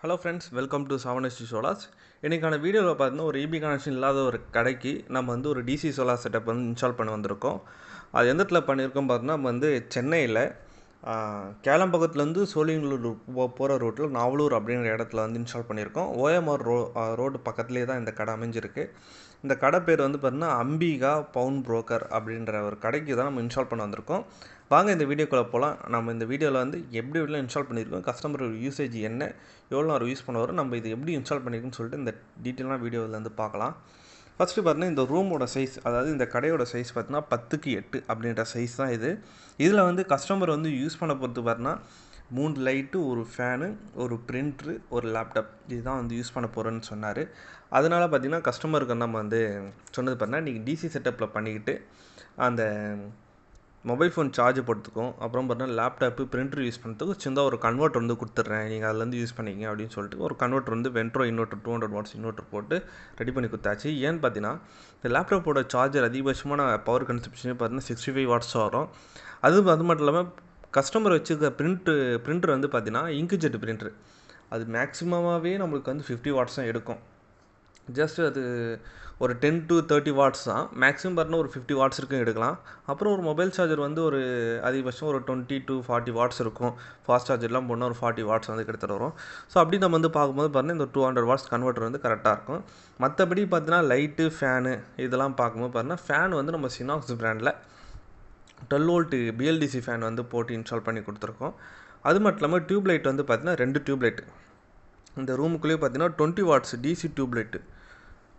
Hello friends, welcome to சாவனஸ்டி Solars. இன்றைக்கான வீடியோவில் பார்த்தீங்கன்னா ஒரு இபி கனெக்ஷன் இல்லாத ஒரு கடைக்கு நம்ம வந்து ஒரு டிசி சோலார் செட்டப் வந்து இன்ஸ்டால் பண்ண வந்திருக்கோம். அது எந்த இடத்துல பண்ணியிருக்கோம் பார்த்தீங்கன்னா, நம்ம வந்து சென்னையில் கேளம்பக்கத்துலேருந்து சோழிங்கநல்லூர் போகிற ரோட்டில் நாவலூர் அப்படிங்கிற இடத்துல வந்து இன்ஸ்டால் பண்ணியிருக்கோம். ஓஎம்ஆர் ரோடு பக்கத்துலேயே தான் இந்த கடை அமைஞ்சிருக்கு. இந்த கடை பேர் வந்து பார்த்தீங்கன்னா அம்பிகா பவுன் புரோக்கர் அப்படின்ற ஒரு கடைக்கு தான் நம்ம இன்ஸ்டால் பண்ண வந்திருக்கோம். வாங்க இந்த வீடியோக்குள்ளே போகலாம். நம்ம இந்த வீடியோவில் வந்து எப்படி எப்படிலாம் இன்ஸ்டால் பண்ணியிருக்கோம், கஸ்டமர் யூசேஜ் என்ன, எவ்வளோ நேரம் யூஸ் பண்ணுவார், நம்ம இது எப்படி இன்ஸ்டால் பண்ணியிருக்குன்னு சொல்லிட்டு இந்த டீட்டெயிலான வீடியோவில் வந்து பார்க்கலாம். ஃபஸ்ட்டு பார்த்தீங்கன்னா இந்த ரூமோட சைஸ், அதாவது இந்த கடையோட சைஸ் பார்த்தீங்கன்னா 10x8 அப்படின்ற சைஸ் தான் இது. இதில் வந்து கஸ்டமர் வந்து யூஸ் பண்ண பொறுத்து பார்த்தீங்கன்னா 3 லைட்டு, ஒரு ஃபேனு, ஒரு பிரிண்ட்ரு, ஒரு லேப்டாப் இதுதான் வந்து யூஸ் பண்ண போகிறேன்னு சொன்னார். அதனால் பார்த்திங்கன்னா கஸ்டமருக்கு நம்ம வந்து சொன்னது பார்த்தீங்கன்னா நீங்கள் டிசி செட்டப்பில் பண்ணிக்கிட்டு அந்த மொபைல் ஃபோன் சார்ஜ் போட்டுக்கும், அப்புறம் பார்த்தீங்கன்னா லேப்டாப்பு பிரிண்டர் யூஸ் பண்ணுறதுக்கு சின்னதாக ஒரு கன்வெர்ட்டர் வந்து கொடுத்துட்றேன், நீங்கள் அதிலேருந்து யூஸ் பண்ணிங்க அப்படின்னு சொல்லிட்டு ஒரு கன்வெர்ட்டர் வந்து வென்ட்ரோ இன்வெர்ட்டர் 200 வாட்ஸ் இன்வெர்ட்டர் போட்டு ரெடி பண்ணி கொடுத்தாச்சு. ஏன்னு பார்த்தீங்கன்னா இந்த லேப்டாப்போட சார்ஜர் அதிகபட்சமான பவர் கன்சப்ஷனே பார்த்தீங்கன்னா 65 வாட்ஸ் வரும். அது மட்டும் இல்லாமல் கஸ்டமர் வச்சுருக்க பிரிண்டர் வந்து பார்த்தீங்கன்னா இங்க்ஜெட் பிரிண்டர், அது மேக்ஸிமமாகவே நம்மளுக்கு வந்து 50 வாட்ஸ் தான் எடுக்கும். ஜஸ்ட் அது ஒரு 10 to 30 வாட்ஸ் தான், மேக்ஸிமம் பார்த்தீங்கன்னா ஒரு 50 வாட்ஸ் இருக்கும் எடுக்கலாம். அப்புறம் ஒரு மொபைல் சார்ஜர் வந்து ஒரு அதிகபட்சம் ஒரு 20 to 40 வாட்ஸ் இருக்கும். ஃபாஸ்ட் சார்ஜர்லாம் போனால் ஒரு 40 வாட்ஸ் வந்து கிட்டத்தட்ட வரும். ஸோ அப்படி நம்ம வந்து பார்க்கும்போது பார்த்தீங்கன்னா இந்த 200 வாட்ஸ் கன்வெர்ட்டர் வந்து கரெக்டாக இருக்கும். மற்றபடி பார்த்தீங்கன்னா லைட்டு, ஃபேனு இதெல்லாம் பார்க்கும்போது பார்த்தீங்கன்னா ஃபேன் வந்து நம்ம சினாக்ஸ் பிராண்டில் 12 வோல்ட் பிஎல்டிசி ஃபேன் வந்து போட்டு இன்ஸ்டால் பண்ணி கொடுத்துருக்கோம். அது மட்டும் இல்லாமல் டியூப் லைட் வந்து பார்த்தீங்கன்னா 2 டியூப் லைட்டு இந்த ரூமுக்குள்ளேயே பார்த்தீங்கன்னா 20 watts DC tube light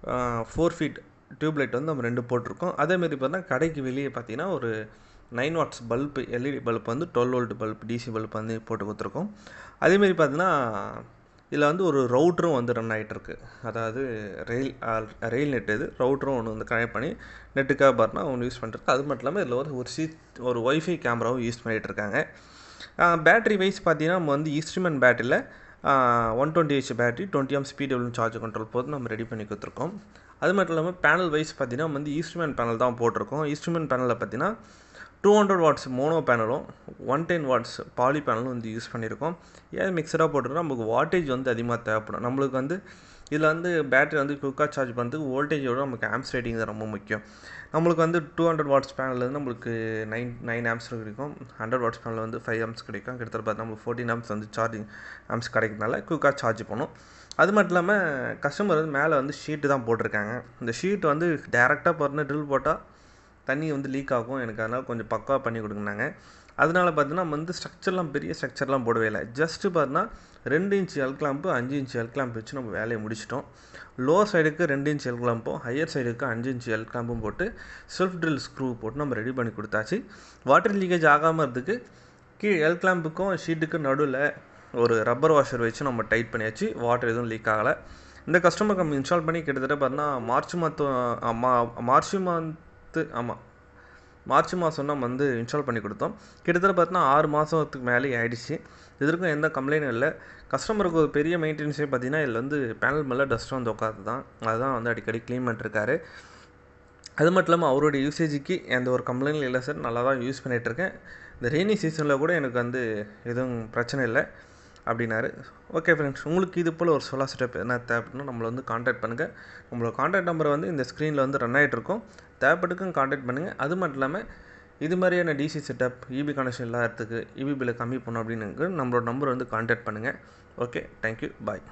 4 feet tube light வந்து நம்ம 2 போட்டிருக்கோம். அதேமாரி பார்த்தீங்கன்னா கடைக்கு வெளியே பார்த்தீங்கன்னா ஒரு 9 வாட்ஸ் பல்பு, எல்இடி பல்ப் வந்து 12 வோல்ட் பல்ப் டிசி பல்ப் வந்து போட்டு கொடுத்துருக்கோம். அதேமாரி பார்த்தீங்கன்னா இதில் வந்து ஒரு ரவுட்டரும் வந்து ரன் ஆகிட்டுருக்கு, அதாவது ரெயில் நெட் இது ரவுட்டரும் ஒன்று வந்து கனெக்ட் பண்ணி நெட்டுக்காக பார்த்தீங்கன்னா ஒன்று யூஸ் பண்ணுறது. அது மட்டும் இல்லாமல் இதில் ஒரு ஒய்ஃபை கேமராவும் யூஸ் பண்ணிகிட்ருக்காங்க. பேட்ரி வைஸ் பார்த்தீங்கன்னா நம்ம வந்து ஈஸ்ட்ரிமன் பேட்டரியில் 120H battery 20 amp PWM charge control போது நம்ம ரெடி பண்ணி கொடுத்துருக்கோம். அது மட்டும் இல்லாமல் பேனல் வைஸ் பார்த்தீங்கன்னா நம்ம வந்து ஈஸ்ட்ரிமன் பேனல் தான் போட்டிருக்கோம். ஈஸ்ட்ரிமன் பேனலில் பார்த்தீங்கன்னா 200 வாட்ஸ் மோனோ பேனலும் 110 வாட்ஸ் பாலி பேனலும் வந்து யூஸ் பண்ணியிருக்கோம். ஏன் மிக்சராக போட்டிருக்கோம், நமக்கு வாட்டேஜ் வந்து அதிகமாக தேவைப்படும். நம்மளுக்கு வந்து இதில் வந்து பேட்டரி வந்து குயிக்காக சார்ஜ் பண்ணுறதுக்கு வோல்டேஜோட நமக்கு ஆம்ப்ஸ் ரேட்டிங் தான் ரொம்ப முக்கியம். நம்மளுக்கு வந்து 200 வாட்ஸ் பேனல்லேருந்து நம்மளுக்கு 9 ஆம்ப்ஸ் கிடைக்கும். 100 வாட்ஸ் பேனல் வந்து 5 ஆம்ப்ஸ் கிடைக்கும். கிட்டத்தட்ட பார்த்தா நம்மளுக்கு 14 ஆம்ப்ஸ் வந்து சார்ஜிங் ஆம்ப்ஸ் கிடைக்கிறதுனால குயிக்காக சார்ஜ் பண்ணும். அது மட்டும் இல்லாமல் கஸ்டமர் வந்து மேலே வந்து ஷீட்டு தான் போட்டிருக்காங்க. இந்த ஷீட் வந்து டேரெக்டாக பார்த்தீங்கன்னா ட்ரில் போட்டால் தண்ணி வந்து லீக் ஆகும், எனக்கு அதனால் கொஞ்சம் பக்காவாக பண்ணி கொடுக்குறாங்க. அதனால் பார்த்தீங்கன்னா நம்ம வந்து ஸ்ட்ரக்சர்லாம் பெரிய ஸ்ட்ரக்சர்லாம் போடவே இல்லை. ஜஸ்ட்டு பார்த்தீங்கன்னா 2 inch L clamp 5 inch L clamp வச்சு நம்ம வேலையை முடிச்சிட்டோம். லோ சைடுக்கு 2 இன்ச் எல் கிளாம்பும் ஹையர் சைடுக்கு 5 இன்ச் எல் கிளாம்பும் போட்டு செல்ஃப் ட்ரில் ஸ்க்ரூ போட்டு நம்ம ரெடி பண்ணி கொடுத்தாச்சு. வாட்டர் லீக்கேஜ் ஆகாமல் இருக்கிறதுக்கு கீழே எல் கிளாம்புக்கும் ஷீட்டுக்கும் நடுவில் ஒரு ரப்பர் வாஷர் வச்சு நம்ம டைட் பண்ணியாச்சு. வாட்டர் எதுவும் லீக் ஆகலை. இந்த கஸ்டமருக்கு நம்ம இன்ஸ்டால் பண்ணி கிட்டத்தட்ட பார்த்தீங்கன்னா மார்ச் மாதம் நம்ம வந்து இன்ஸ்டால் பண்ணி கொடுத்தோம். கிட்டத்தட்ட பார்த்தீங்கன்னா 6 மாதத்துக்கு மேலே ஆகிடுச்சு. இதற்கும் எந்த கம்ப்ளைண்ட்டும் இல்லை. கஸ்டமருக்கு ஒரு பெரிய மெயின்டெனன்ஸே பார்த்தீங்கன்னா இதில் வந்து பேனல் மேலே டஸ்ட் வந்து உட்காது தான், அதுதான் வந்து அடிக்கடி க்ளீன் பண்ணிட்டுருக்காரு. அது மட்டும் இல்லாமல் அவருடைய யூசேஜுக்கு எந்த ஒரு கம்ப்ளைண்ட்டும் இல்லை சார், நல்லா தான் யூஸ் பண்ணிகிட்ருக்கேன். இந்த ரெய்னி சீசனில் கூட எனக்கு வந்து எதுவும் பிரச்சனை இல்லை அப்படின்னாரு. ஓகே ஃப்ரெண்ட்ஸ், உங்களுக்கு இது போல் ஒரு சோலார் செட்டப் என்ன தேவைப்படுனா நம்மளை வந்து காண்டாக்ட் பண்ணுங்கள். நம்மளோட காண்டாக்ட் நம்பர் வந்து இந்த ஸ்க்ரீனில் வந்து ரன் ஆகிட்ருக்கோம். தேவைப்பட்டுக்கும் காண்டாக்ட் பண்ணுங்கள். அது மட்டும் இல்லாமல் இது மாதிரியான டிசி செட்டப் இபி கனெக்ஷன் இல்லாததுக்கு இபி பில்லை கம்மி பண்ணணும் அப்படின்னு நம்மளோட நம்பர் வந்து காண்டாக்ட் பண்ணுங்கள். ஓகே, தேங்க்யூ, பாய்.